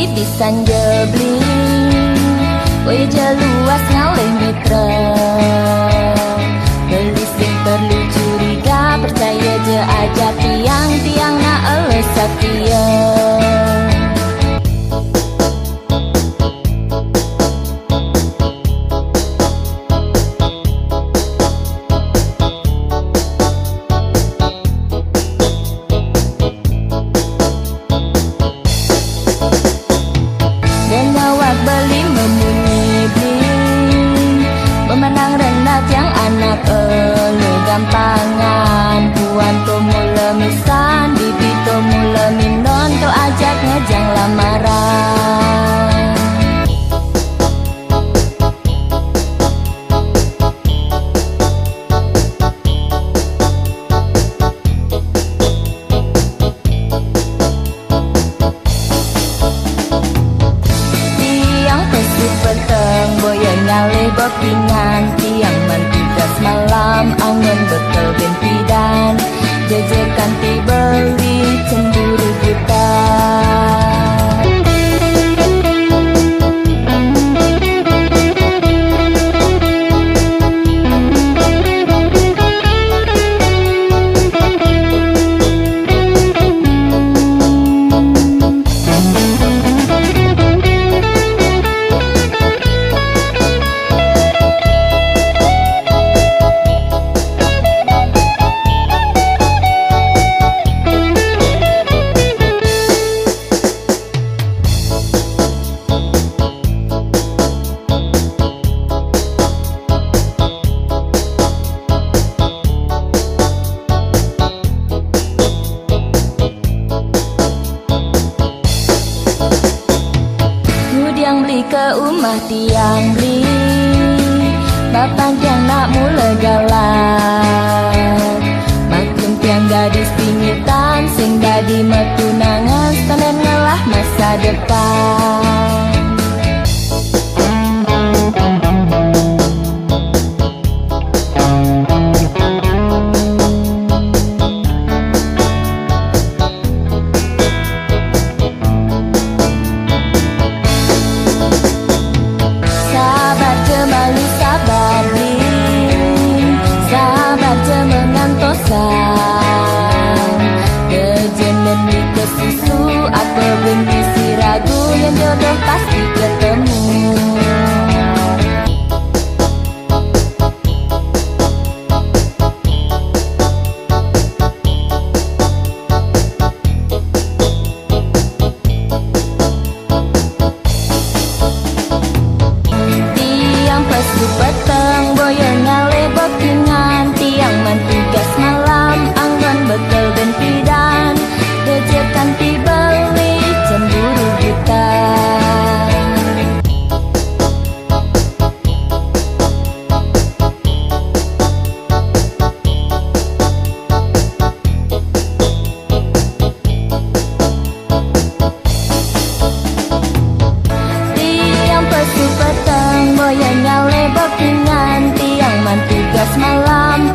pisan jebling, boy jeluas ngalih mitra. Beli sing perlu curiga, percaya je aja tiang-tiang na eleh sakia. Beli memunyi bling, memandang rendah tiang anak elu gampangan. Puan to mula misan, bibi to mula mindon, to ajak ngejang lamaran. Peteng boya nyale bopingan, tiang mantigas malam angon bekel bentidan. Jejekan ti beli cemburu buta. Yang beli ke rumah tiang beli, bapak tiang nak mula galak. Maklum tiang gadis pingitan, sing dadi metunangan, tenen ngelah masa depan. Kejenen di kesusu, apa benci si ragu, yang jodoh pasti ketemu. Tiang pesu peteng, boya ngale bopingan, tiang mantigas malam anggon bekel bentidan. Jejekan ti beli cemburu buta. Tiang pesu peteng, boya nyale bopingan, tiang mantigas malam